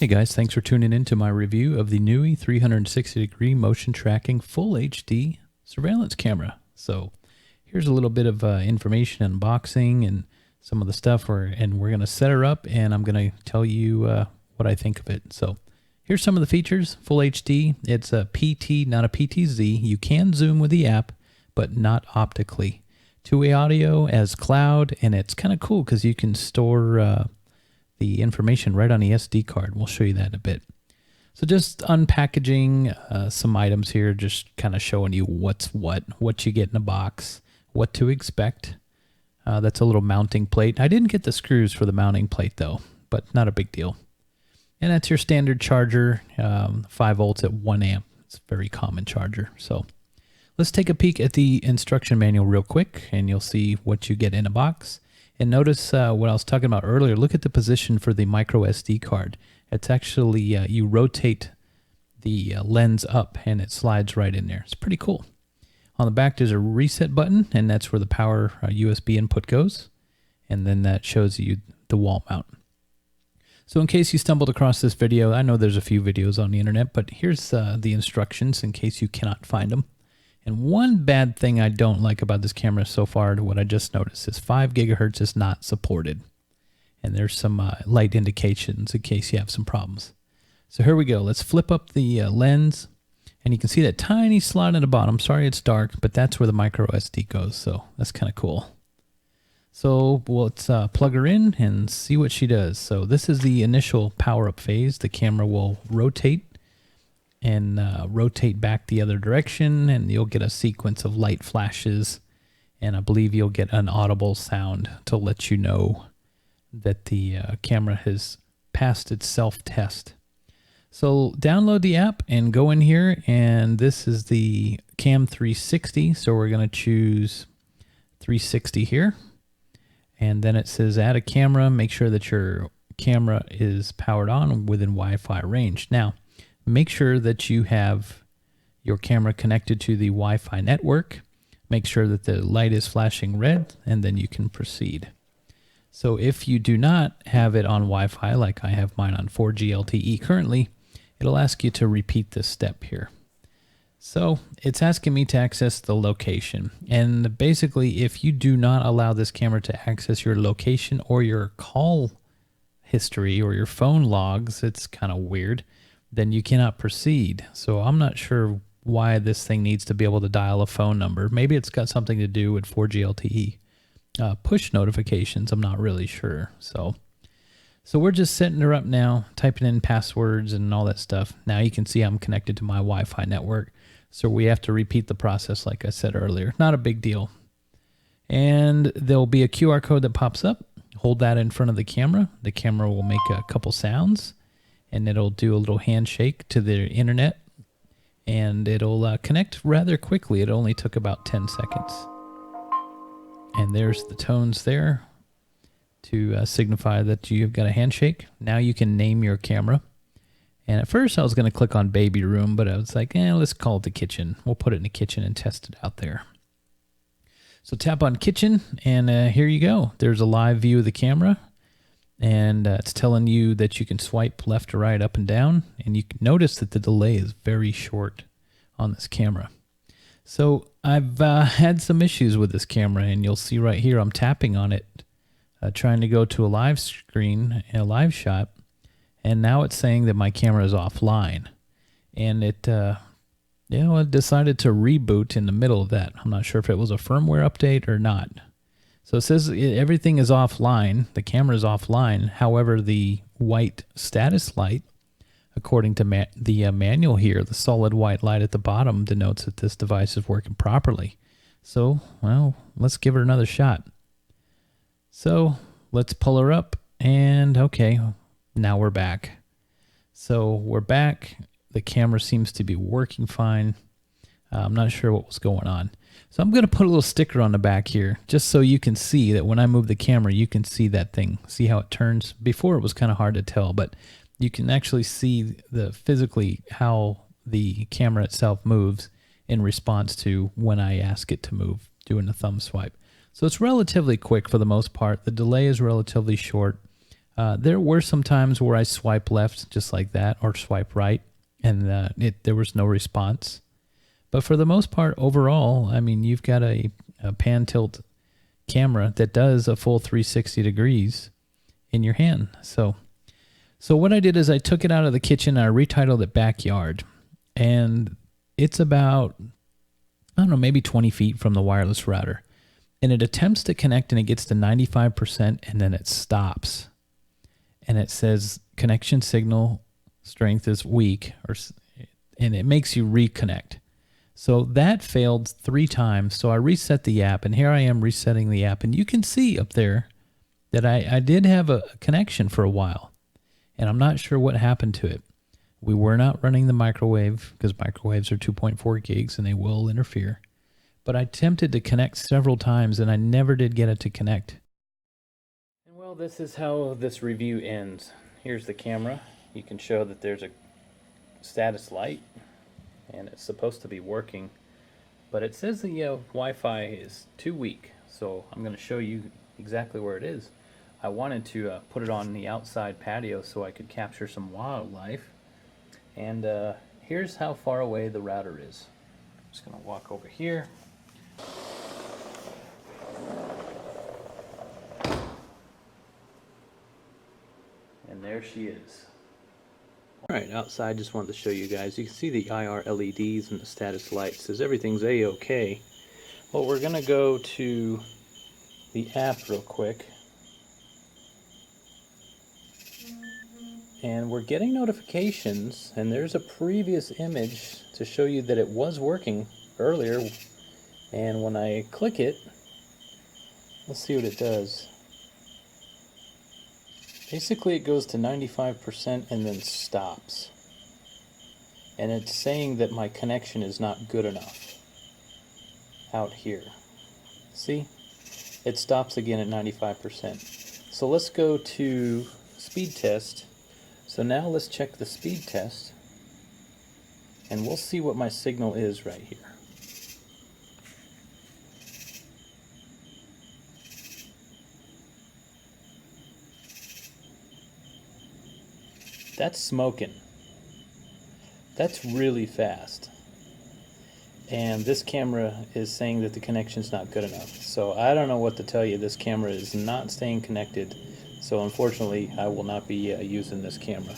Hey guys, thanks for tuning in to my review of the Nooie 360-degree motion tracking full HD surveillance camera. So here's a little bit of information, unboxing, and some of the stuff, and we're going to set her up, and I'm going to tell you what I think of it. So here's some of the features. Full HD, it's a PT, not a PTZ. You can zoom with the app, but not optically. Two-way audio as cloud, and it's kind of cool because you can store the information right on the SD card. We'll show you that in a bit. So just unpackaging some items here, just kind of showing you what you get in a box, what to expect. That's a little mounting plate. I didn't get the screws for the mounting plate though, but not a big deal. And that's your standard charger, 5 volts at 1 amp. It's a very common charger. So let's take a peek at the instruction manual real quick, and you'll see what you get in a box. And notice what I was talking about earlier. Look at the position for the micro SD card. It's actually, you rotate the lens up and it slides right in there. It's pretty cool. On the back there's a reset button, and that's where the power USB input goes. And then that shows you the wall mount. So in case you stumbled across this video, I know there's a few videos on the internet, but here's the instructions in case you cannot find them. And one bad thing I don't like about this camera so far, what I just noticed, is 5 gigahertz is not supported. And there's some light indications in case you have some problems. So here we go. Let's flip up the lens. And you can see that tiny slot in the bottom. Sorry it's dark, but that's where the micro SD goes. So that's kind of cool. So let's plug her in and see what she does. So this is the initial power up phase. The camera will rotate and rotate back the other direction, and you'll get a sequence of light flashes, and I believe you'll get an audible sound to let you know that the camera has passed its self-test. So download the app and go in here, and this is the Cam 360, so we're going to choose 360 here, and then it says add a camera. Make sure that your camera is powered on within Wi-Fi range. Now make sure that you have your camera connected to the Wi-Fi network. Make sure that the light is flashing red, and then you can proceed. So if you do not have it on Wi-Fi, like I have mine on 4G LTE currently, it'll ask you to repeat this step here. So it's asking me to access the location. And basically, if you do not allow this camera to access your location or your call history or your phone logs, it's kind of weird, then you cannot proceed. So I'm not sure why this thing needs to be able to dial a phone number. Maybe it's got something to do with 4G LTE. Push notifications, I'm not really sure. So we're just setting her up now, typing in passwords and all that stuff. Now you can see I'm connected to my Wi-Fi network. So we have to repeat the process like I said earlier. Not a big deal. And there'll be a QR code that pops up. Hold that in front of the camera. The camera will make a couple sounds, and it'll do a little handshake to the internet, and it'll connect rather quickly. It only took about 10 seconds. And there's the tones there to signify that you've got a handshake. Now you can name your camera. And at first I was going to click on baby room, but I was like, let's call it the kitchen. We'll put it in the kitchen and test it out there. So tap on kitchen, and here you go. There's a live view of the camera. And it's telling you that you can swipe left or right, up and down. And you can notice that the delay is very short on this camera. So I've had some issues with this camera, and you'll see right here I'm tapping on it, trying to go to a live screen, a live shot. And now it's saying that my camera is offline. And it decided to reboot in the middle of that. I'm not sure if it was a firmware update or not. So it says everything is offline, the camera is offline. However, the white status light, according to the manual here, the solid white light at the bottom denotes that this device is working properly. So, well, let's give her another shot. So let's pull her up, and okay, now we're back. So we're back. The camera seems to be working fine. I'm not sure what was going on. So I'm going to put a little sticker on the back here just so you can see that when I move the camera, you can see that thing. See how it turns? Before it was kind of hard to tell, but you can actually see physically how the camera itself moves in response to when I ask it to move, doing a thumb swipe. So it's relatively quick for the most part. The delay is relatively short. There were some times where I swipe left just like that or swipe right, and there was no response. But for the most part, overall, I mean, you've got a pan tilt camera that does a full 360 degrees in your hand. So what I did is I took it out of the kitchen and I retitled it Backyard. And it's about, I don't know, maybe 20 feet from the wireless router. And it attempts to connect and it gets to 95% and then it stops. And it says connection signal strength is weak, and it makes you reconnect. So that failed 3 times. So I reset the app, and here I am resetting the app. And you can see up there that I did have a connection for a while, and I'm not sure what happened to it. We were not running the microwave because microwaves are 2.4 gigs and they will interfere. But I attempted to connect several times and I never did get it to connect. And well, this is how this review ends. Here's the camera. You can show that there's a status light and it's supposed to be working, but it says the Wi-Fi is too weak. So I'm going to show you exactly where it is. I wanted to put it on the outside patio so I could capture some wildlife. And here's how far away the router is. I'm just going to walk over here. And there she is. Alright, outside, just wanted to show you guys. You can see the IR LEDs and the status light. It says everything's A-OK. Well, we're going to go to the app real quick. And we're getting notifications, and there's a previous image to show you that it was working earlier. And when I click it, let's see what it does. Basically, it goes to 95% and then stops. And it's saying that my connection is not good enough out here. See? It stops again at 95%. So let's go to speed test. So now let's check the speed test, and we'll see what my signal is right here. That's smoking. That's really fast. And this camera is saying that the connection's not good enough. So I don't know what to tell you. This camera is not staying connected. So unfortunately, I will not be using this camera.